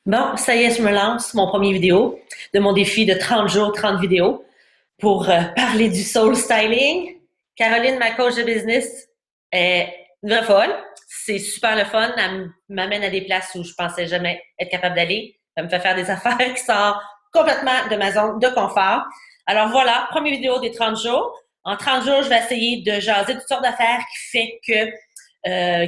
Bon, ça y est, je me lance, mon premier vidéo de mon défi de 30 jours, 30 vidéos pour parler du soul styling. Caroline, ma coach de business, est une vraie folle. C'est super le fun. Elle m'amène à des places où je pensais jamais être capable d'aller. Elle me fait faire des affaires qui sortent complètement de ma zone de confort. Alors voilà, première vidéo des 30 jours. En 30 jours, je vais essayer de jaser toutes sortes d'affaires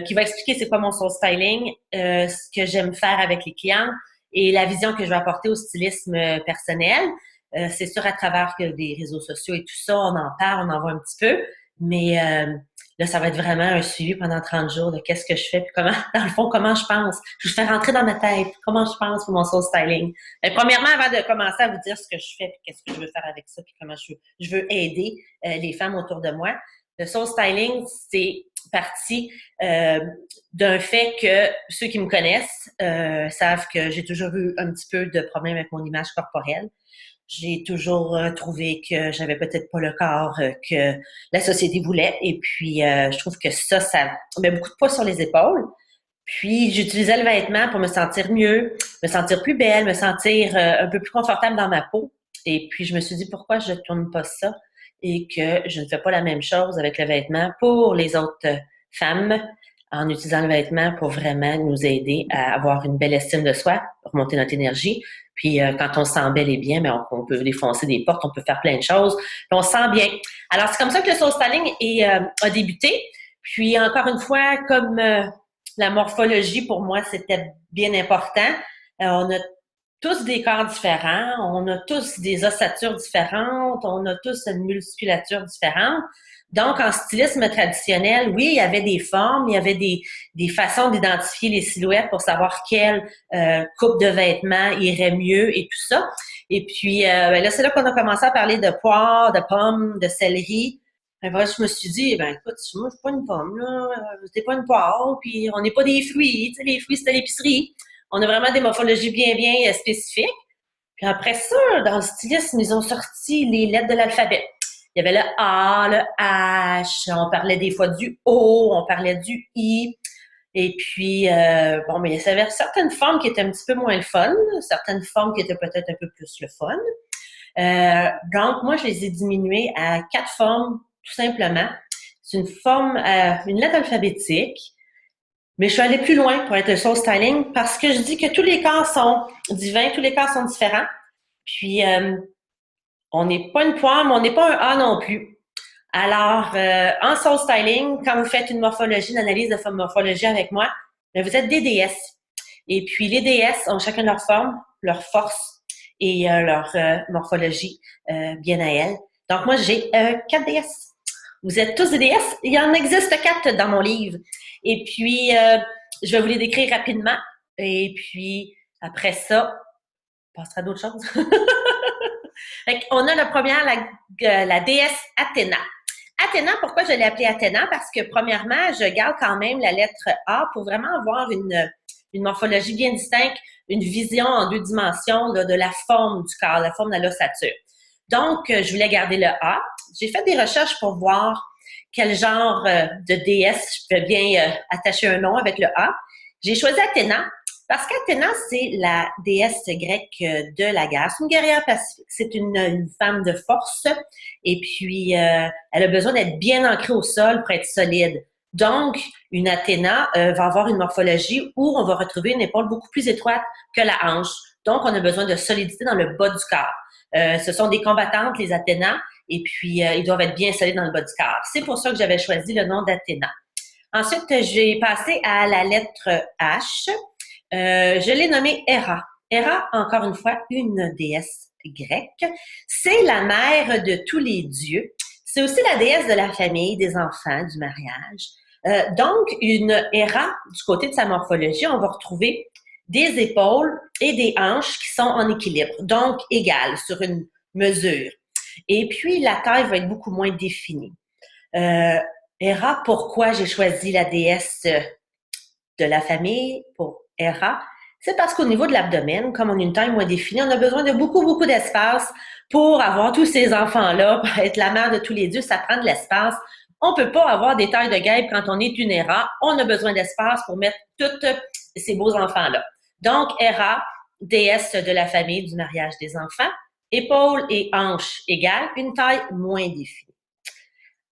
qui va expliquer c'est quoi mon soul styling, ce que j'aime faire avec les clients et la vision que je vais apporter au stylisme personnel. C'est sûr, à travers des réseaux sociaux et tout ça, on en parle, on en voit un petit peu, mais là, ça va être vraiment un suivi pendant 30 jours de qu'est-ce que je fais, puis comment, dans le fond, comment je pense. Je fais rentrer dans ma tête comment je pense pour mon soul styling. Mais premièrement, avant de commencer à vous dire ce que je fais, puis qu'est-ce que je veux faire avec ça, puis comment je veux aider les femmes autour de moi, le soul styling, c'est parti euh, d'un fait que ceux qui me connaissent savent que j'ai toujours eu un petit peu de problème avec mon image corporelle. J'ai toujours trouvé que j'avais peut-être pas le corps que la société voulait. Et puis, je trouve que ça met beaucoup de poids sur les épaules. Puis, j'utilisais le vêtement pour me sentir mieux, me sentir plus belle, me sentir un peu plus confortable dans ma peau. Et puis, je me suis dit, pourquoi je ne tourne pas ça et que je ne fais pas la même chose avec le vêtement pour les autres femmes en utilisant le vêtement pour vraiment nous aider à avoir une belle estime de soi, remonter notre énergie. Puis quand on se sent bel et bien, mais on peut défoncer des portes, on peut faire plein de choses. Puis on se sent bien. Alors c'est comme ça que le soul styling a débuté. Puis encore une fois, comme la morphologie pour moi c'était bien important. On a tous des corps différents, on a tous des ossatures différentes, on a tous une musculature différente. Donc, en stylisme traditionnel, oui, il y avait des formes, il y avait des façons d'identifier les silhouettes pour savoir quelle coupe de vêtements irait mieux et tout ça. Et puis, ben là, c'est là qu'on a commencé à parler de poires, de pommes, de céleri. Ben, voilà, je me suis dit, ben écoute, moi, je suis pas une pomme, là, c'est pas une poire, puis on n'est pas des fruits, tu sais, les fruits, c'est à l'épicerie. On a vraiment des morphologies bien spécifiques. Puis après ça, dans le stylisme, ils ont sorti les lettres de l'alphabet. Il y avait le A, le H, on parlait des fois du O, on parlait du I. Et puis, bon, mais il y avait certaines formes qui étaient un petit peu moins le fun, certaines formes qui étaient peut-être un peu plus le fun. Donc, moi, je les ai diminuées à 4 formes, tout simplement. C'est une forme, une lettre alphabétique, mais je suis allée plus loin pour être le soul styling parce que je dis que tous les corps sont divins, tous les corps sont différents. Puis, on n'est pas une poire, mais on n'est pas un A non plus. Alors, en soul styling, quand vous faites une morphologie, une analyse de morphologie avec moi, ben, vous êtes des déesses. Et puis, les déesses ont chacun leur forme, leur force et leur morphologie bien à elles. Donc, moi, j'ai 4 déesses. Vous êtes tous des déesses. Il y en existe 4 dans mon livre. Et puis, je vais vous les décrire rapidement. Et puis, après ça, on passera à d'autres choses. On a la première, la déesse Athéna. Athéna, pourquoi je l'ai appelée Athéna? Parce que premièrement, je garde quand même la lettre A pour vraiment avoir une morphologie bien distincte, une vision en 2 dimensions là, de la forme du corps, la forme de l'ossature. Donc, je voulais garder le A. J'ai fait des recherches pour voir quel genre de déesse je peux bien attacher un nom avec le A. J'ai choisi Athéna parce qu'Athéna, c'est la déesse grecque de la guerre. C'est une guerrière pacifique. C'est une femme de force. Et puis, elle a besoin d'être bien ancrée au sol pour être solide. Donc, une Athéna va avoir une morphologie où on va retrouver une épaule beaucoup plus étroite que la hanche. Donc, on a besoin de solidité dans le bas du corps. Ce sont des combattantes, les Athénas, et puis ils doivent être bien solides dans le bas du corps. C'est pour ça que j'avais choisi le nom d'Athéna. Ensuite, j'ai passé à la lettre H. Je l'ai nommée Héra. Héra, encore une fois, une déesse grecque. C'est la mère de tous les dieux. C'est aussi la déesse de la famille, des enfants, du mariage. Donc, une Héra, du côté de sa morphologie, on va retrouver des épaules et des hanches qui sont en équilibre, donc égales sur une mesure. Et puis, la taille va être beaucoup moins définie. Euh, Héra, pourquoi j'ai choisi la déesse de la famille pour Héra? C'est parce qu'au niveau de l'abdomen, comme on a une taille moins définie, on a besoin de beaucoup d'espace pour avoir tous ces enfants-là, pour être la mère de tous les dieux, ça prend de l'espace. On peut pas avoir des tailles de guêpe quand on est une Héra. On a besoin d'espace pour mettre tous ces beaux enfants-là. Donc, Héra, déesse de la famille, du mariage des enfants. Épaules et hanches égales, une taille moins définie.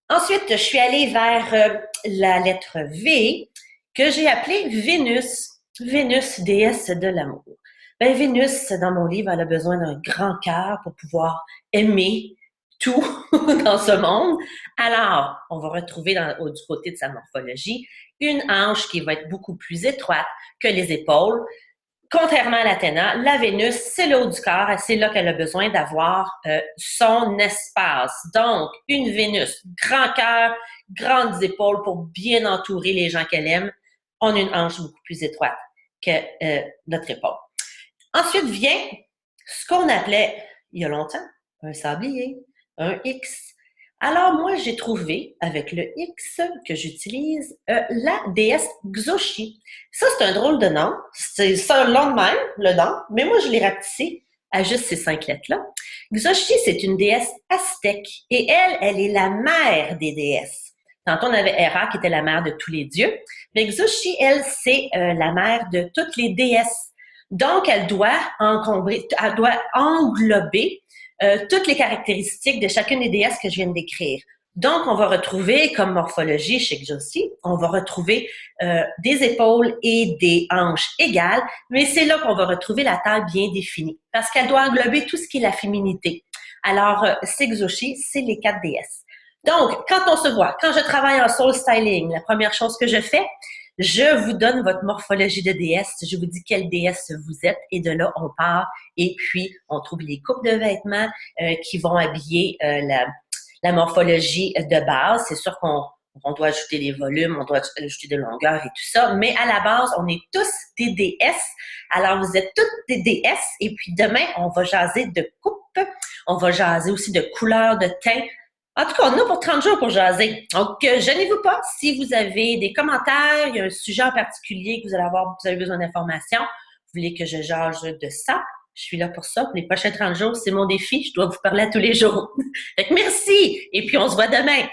Ensuite, je suis allée vers la lettre V, que j'ai appelée Vénus. Vénus, déesse de l'amour. Ben, Vénus, dans mon livre, elle a besoin d'un grand cœur pour pouvoir aimer tout dans ce monde. Alors, on va retrouver du côté de sa morphologie une hanche qui va être beaucoup plus étroite que les épaules. Contrairement à l'Athéna, la Vénus, c'est le haut du corps et c'est là qu'elle a besoin d'avoir son espace. Donc, une Vénus, grand cœur, grandes épaules pour bien entourer les gens qu'elle aime. On a une hanche beaucoup plus étroite que notre épaule. Ensuite vient ce qu'on appelait, il y a longtemps, un sablier, un X. Alors moi, j'ai trouvé, avec le X que j'utilise, la déesse Xochi. Ça, c'est un drôle de nom. C'est ça, long de même, le nom, mais moi, je l'ai rapetissé à juste ces 5 lettres-là. Xochi, c'est une déesse aztèque et elle est la mère des déesses. Tantôt, on avait Hera qui était la mère de tous les dieux, mais Xochi, elle, c'est la mère de toutes les déesses. Donc, elle doit englober toutes les caractéristiques de chacune des déesses que je viens de décrire. Donc, on va retrouver comme morphologie chez Xochi, on va retrouver des épaules et des hanches égales, mais c'est là qu'on va retrouver la taille bien définie, parce qu'elle doit englober tout ce qui est la féminité. Alors, c'est Xochi, c'est les 4 déesses. Donc, quand on se voit, quand je travaille en soul styling, la première chose que je fais, je vous donne votre morphologie de déesse, je vous dis quelle déesse vous êtes, et de là, on part, et puis on trouve les coupes de vêtements qui vont habiller la morphologie de base. C'est sûr qu'on doit ajouter des volumes, on doit ajouter de longueur et tout ça, mais à la base, on est tous des déesses. Alors, vous êtes toutes des déesses, et puis demain, on va jaser de coupes, on va jaser aussi de couleurs de teint. En tout cas, on a pour 30 jours pour jaser. Donc, gênez-vous pas si vous avez des commentaires, il y a un sujet en particulier que vous avez besoin d'informations, vous voulez que je jase de ça, je suis là pour ça. Pour les prochains 30 jours, c'est mon défi, je dois vous parler à tous les jours. Fait que merci, et puis on se voit demain.